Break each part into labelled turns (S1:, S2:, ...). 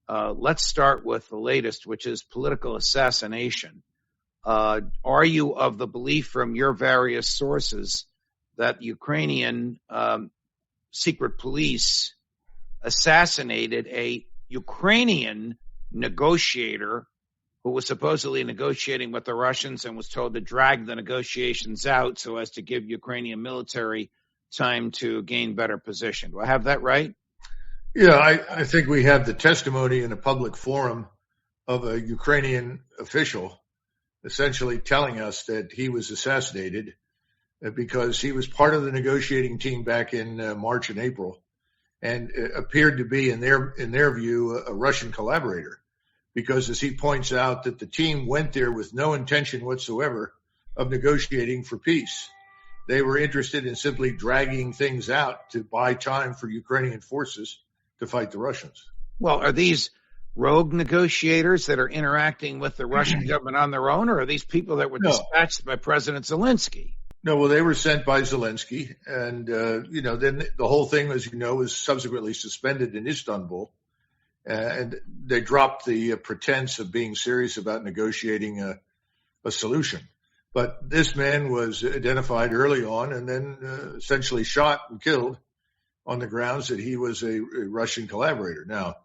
S1: Let's start with the latest, which is political assassination. Are you of the belief from your various sources that Ukrainian secret police assassinated a Ukrainian negotiator who was supposedly negotiating with the Russians and was told to drag the negotiations out so as to give Ukrainian military time to gain better position? Do I have that right?
S2: Yeah, I think we have the testimony in a public forum of a Ukrainian official essentially telling us that he was assassinated because he was part of the negotiating team back in March and April, and appeared to be, in their view, a Russian collaborator. Because, as he points out, that the team went there with no intention whatsoever of negotiating for peace. They were interested in simply dragging things out to buy time for Ukrainian forces to fight the Russians.
S1: Well, are these rogue negotiators that are interacting with the Russian government on their own, or are these people that were dispatched by President Zelensky?
S2: No, well, they were sent by Zelensky, and then the whole thing, as you know, was subsequently suspended in Istanbul, and they dropped the pretense of being serious about negotiating a solution. But this man was identified early on, and then essentially shot and killed on the grounds that he was a Russian collaborator. Now,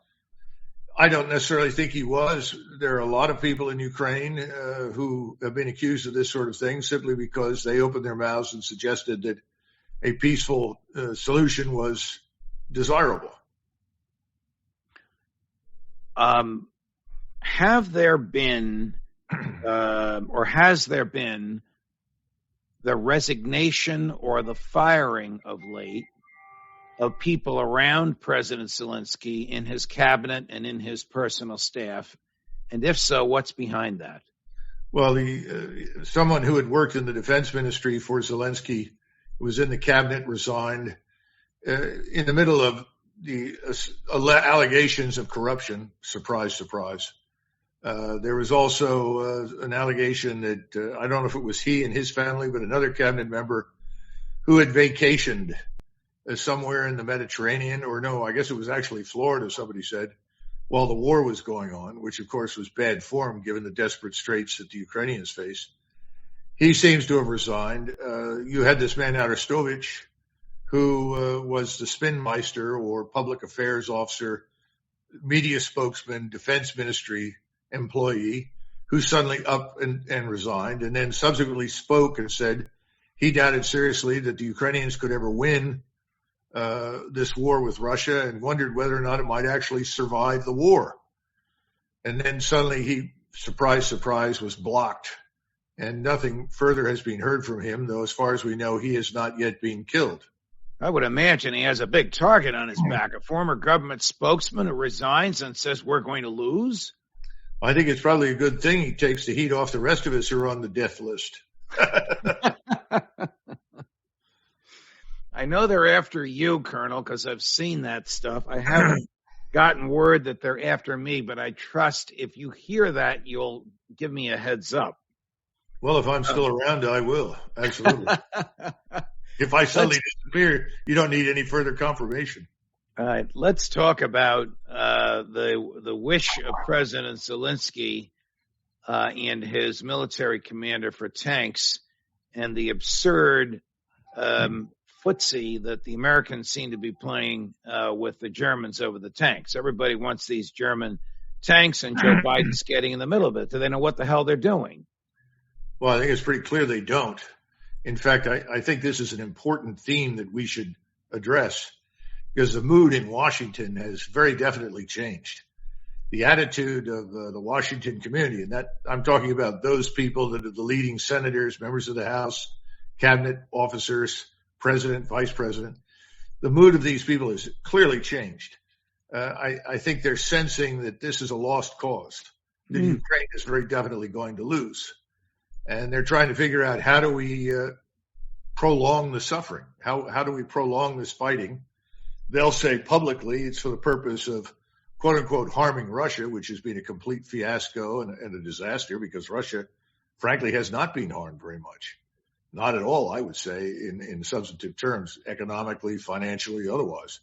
S2: I don't necessarily think he was. There are a lot of people in Ukraine who have been accused of this sort of thing simply because they opened their mouths and suggested that a peaceful solution was desirable.
S1: Have there been, or has there been, the resignation or the firing of late of people around President Zelensky in his cabinet and in his personal staff? And if so, what's behind that?
S2: Well, someone who had worked in the defense ministry for Zelensky, who was in the cabinet, resigned in the middle of the allegations of corruption. Surprise, surprise. There was also an allegation that I don't know if it was he and his family, but another cabinet member who had vacationed somewhere in the Mediterranean, or no, I guess it was actually Florida, somebody said, while the war was going on, which of course was bad form given the desperate straits that the Ukrainians face. He seems to have resigned. You had this man Arestovich, who was the spinmeister or public affairs officer, media spokesman, defense ministry employee, who suddenly up and resigned, and then subsequently spoke and said he doubted seriously that the Ukrainians could ever win this war with Russia, and wondered whether or not it might actually survive the war. And then suddenly he, surprise, surprise, was blocked, and nothing further has been heard from him, though as far as we know, he has not yet been killed.
S1: I would imagine he has a big target on his back, a former government spokesman who resigns and says we're going to lose.
S2: I think it's probably a good thing he takes the heat off the rest of us who are on the death list.
S1: I know they're after you, Colonel, because I've seen that stuff. I haven't gotten word that they're after me, but I trust if you hear that, you'll give me a heads up.
S2: Well, if I'm still around, I will. Absolutely. If I suddenly disappear, you don't need any further confirmation.
S1: All right, let's talk about the wish of President Zelensky and his military commander for tanks, and the absurd footsie that the Americans seem to be playing with the Germans over the tanks. Everybody wants these German tanks, and Joe Biden's getting in the middle of it. Do they know what the hell they're doing?
S2: Well, I think it's pretty clear they don't. In fact, I think this is an important theme that we should address, because the mood in Washington has very definitely changed. The attitude of the Washington community, and that I'm talking about those people that are the leading senators, members of the House, cabinet officers, president, vice president. The mood of these people has clearly changed. I think they're sensing that this is a lost cause, that Ukraine is very definitely going to lose. And they're trying to figure out, how do we prolong the suffering? How do we prolong this fighting? They'll say publicly it's for the purpose of, quote unquote, harming Russia, which has been a complete fiasco and a disaster, because Russia, frankly, has not been harmed very much. Not at all, I would say, in substantive terms, economically, financially, otherwise.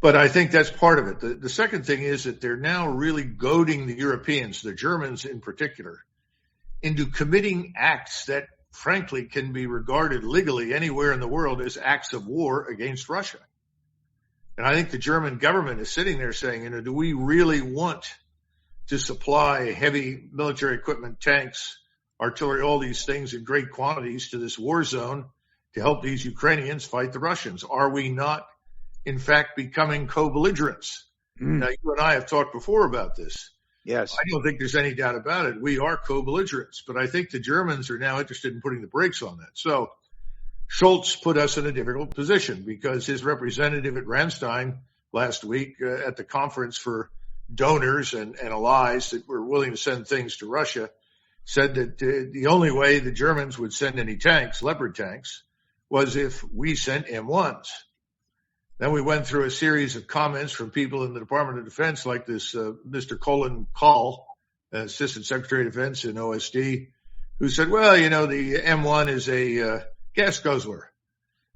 S2: But I think that's part of it. The second thing is that they're now really goading the Europeans, the Germans in particular, into committing acts that, frankly, can be regarded legally anywhere in the world as acts of war against Russia. And I think the German government is sitting there saying, do we really want to supply heavy military equipment, tanks, artillery, all these things in great quantities to this war zone to help these Ukrainians fight the Russians? Are we not, in fact, becoming co-belligerents? Now, you and I have talked before about this.
S1: Yes.
S2: I don't think there's any doubt about it. We are co-belligerents, but I think the Germans are now interested in putting the brakes on that. So Scholz put us in a difficult position because his representative at Ramstein last week at the conference for donors and allies that were willing to send things to Russia said that the only way the Germans would send any tanks, Leopard tanks, was if we sent M1s. Then we went through a series of comments from people in the Department of Defense, like this Mr. Colin Kahl, Assistant Secretary of Defense in OSD, who said, well, the M1 is a gas guzzler,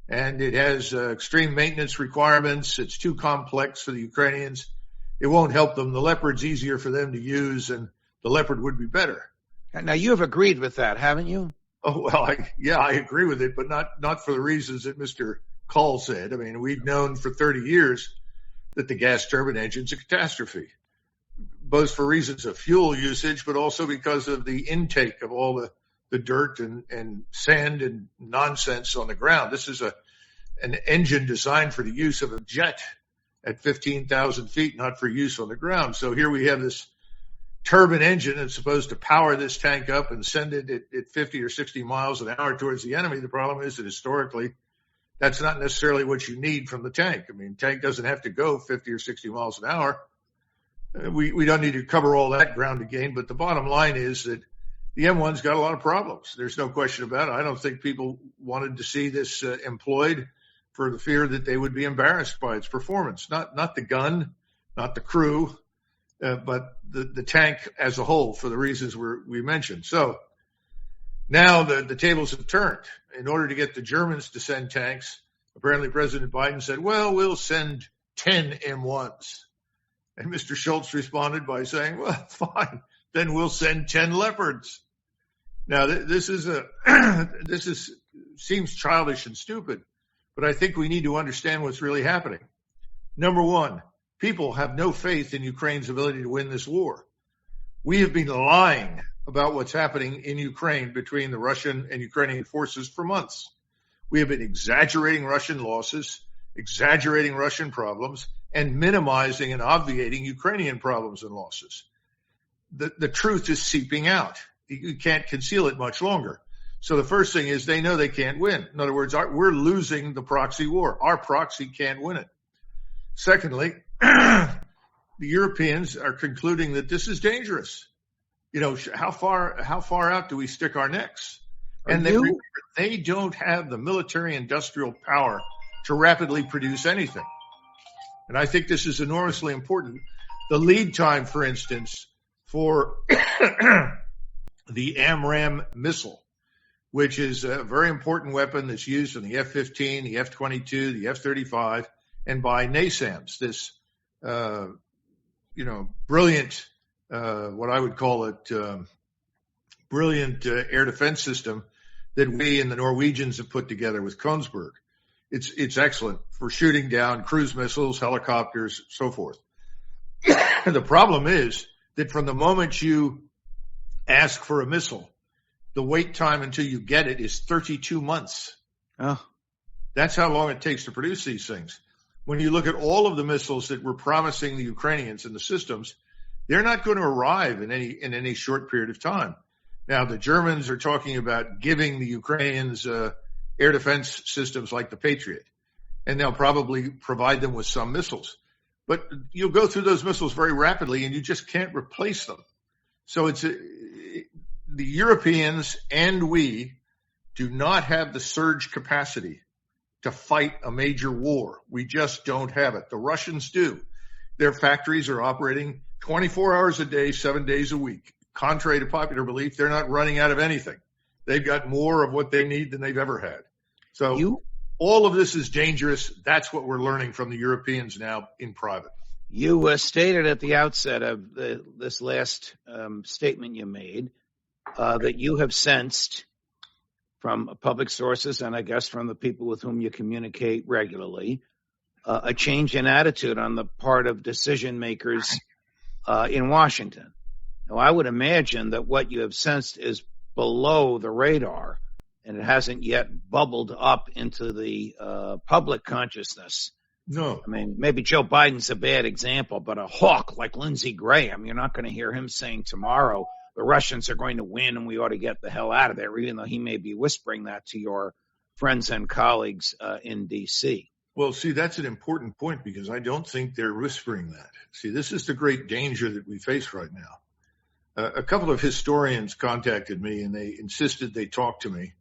S2: and it has extreme maintenance requirements. It's too complex for the Ukrainians. It won't help them. The Leopard's easier for them to use, and the Leopard would be better.
S1: Now, you have agreed with that, haven't you?
S2: Oh, well, I agree with it, but not for the reasons that Mr. Kahl said. I mean, we've known for 30 years that the gas turbine engine's a catastrophe, both for reasons of fuel usage, but also because of the intake of all the dirt and sand and nonsense on the ground. This is an engine designed for the use of a jet at 15,000 feet, not for use on the ground. So here we have this turbine engine that's supposed to power this tank up and send it at 50 or 60 miles an hour towards the enemy. The problem is that historically, that's not necessarily what you need from the tank. I mean, tank doesn't have to go 50 or 60 miles an hour. We don't need to cover all that ground again, but the bottom line is that the M1's got a lot of problems. There's no question about it. I don't think people wanted to see this employed for the fear that they would be embarrassed by its performance. Not the gun, not the crew, but the tank as a whole for the reasons we mentioned. So now the tables have turned. In order to get the Germans to send tanks, apparently President Biden said, well, we'll send 10 M1s. And Mr. Scholz responded by saying, well, fine, then we'll send 10 Leopards. Now, this seems childish and stupid, but I think we need to understand what's really happening. Number one, people have no faith in Ukraine's ability to win this war. We have been lying about what's happening in Ukraine between the Russian and Ukrainian forces for months. We have been exaggerating Russian losses, exaggerating Russian problems, and minimizing and obviating Ukrainian problems and losses. The truth is seeping out. You can't conceal it much longer. So the first thing is they know they can't win. In other words, we're losing the proxy war. Our proxy can't win it. Secondly, the Europeans are concluding that this is dangerous. How far out do we stick our necks? And they don't have the military industrial power to rapidly produce anything. And I think this is enormously important. The lead time, for instance, for the AMRAAM missile, which is a very important weapon that's used in the F-15, the F-22, the F-35, and by NASAMS, this, brilliant, what I would call it, brilliant air defense system that we and the Norwegians have put together with Kongsberg. It's excellent for shooting down cruise missiles, helicopters, so forth. The problem is that from the moment you ask for a missile, the wait time until you get it is 32 months.
S1: Oh.
S2: That's how long it takes to produce these things. When you look at all of the missiles that we're promising the Ukrainians and the systems, they're not going to arrive in any short period of time. Now, the Germans are talking about giving the Ukrainians air defense systems like the Patriot, and they'll probably provide them with some missiles. But you'll go through those missiles very rapidly, and you just can't replace them. So the Europeans and we do not have the surge capacity to fight a major war. We just don't have it. The Russians do. Their factories are operating 24 hours a day, 7 days a week. Contrary to popular belief, they're not running out of anything. They've got more of what they need than they've ever had. So all of this is dangerous. That's what we're learning from the Europeans now in private.
S1: You stated at the outset of this last statement you made that you have sensed from public sources, and I guess from the people with whom you communicate regularly, a change in attitude on the part of decision makers in Washington. Now, I would imagine that what you have sensed is below the radar, and it hasn't yet bubbled up into the public consciousness.
S2: No.
S1: I mean, maybe Joe Biden's a bad example, but a hawk like Lindsey Graham, you're not going to hear him saying tomorrow the Russians are going to win and we ought to get the hell out of there, even though he may be whispering that to your friends and colleagues in D.C.
S2: Well, see, that's an important point because I don't think they're whispering that. See, this is the great danger that we face right now. A couple of historians contacted me and they insisted they talk to me.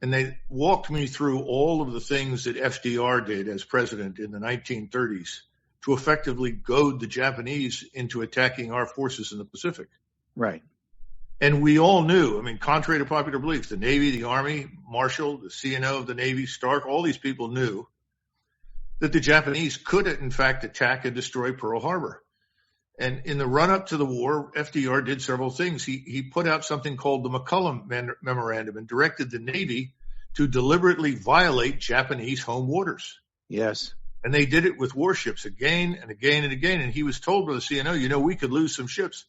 S2: And they walked me through all of the things that FDR did as president in the 1930s to effectively goad the Japanese into attacking our forces in the Pacific.
S1: Right.
S2: And we all knew, I mean, contrary to popular belief, the Navy, the Army, Marshall, the CNO of the Navy, Stark, all these people knew that the Japanese could, in fact, attack and destroy Pearl Harbor. And in the run-up to the war, FDR did several things. He put out something called the McCullum Memorandum and directed the Navy to deliberately violate Japanese home waters.
S1: Yes.
S2: And they did it with warships again and again and again. And he was told by the CNO, we could lose some ships.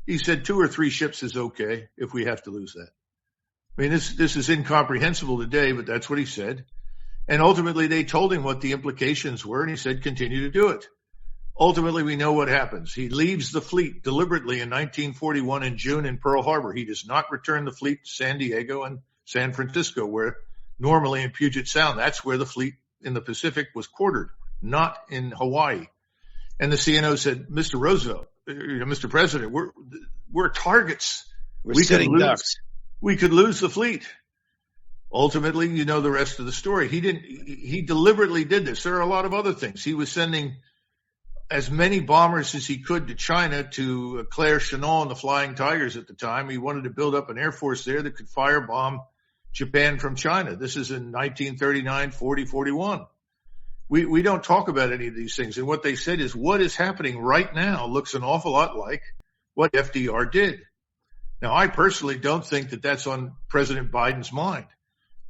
S2: He said 2 or 3 ships is okay if we have to lose that. I mean, this is incomprehensible today, but that's what he said. And ultimately, they told him what the implications were, and he said, continue to do it. Ultimately, we know what happens. He leaves the fleet deliberately in 1941 in June in Pearl Harbor. He does not return the fleet to San Diego and San Francisco, where normally in Puget Sound, that's where the fleet in the Pacific was quartered, not in Hawaii. And the CNO said, Mr. Roosevelt, Mr. President, we're targets.
S1: We're sitting ducks.
S2: We could lose the fleet. Ultimately, you know the rest of the story. He deliberately did this. There are a lot of other things. He was sending as many bombers as he could to China, to Claire Chennault and the Flying Tigers at the time. He wanted to build up an air force there that could firebomb Japan from China. This is in 1939, 40, 41. We don't talk about any of these things. And what they said is what is happening right now looks an awful lot like what FDR did. Now, I personally don't think that that's on President Biden's mind.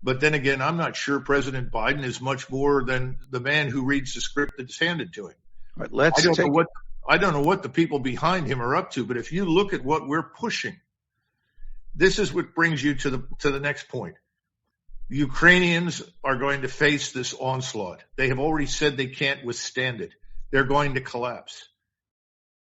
S2: But then again, I'm not sure President Biden is much more than the man who reads the script that's handed to him.
S1: Right,
S2: I don't know what the people behind him are up to, but if you look at what we're pushing, this is what brings you to the next point. The Ukrainians are going to face this onslaught. They have already said they can't withstand it. They're going to collapse.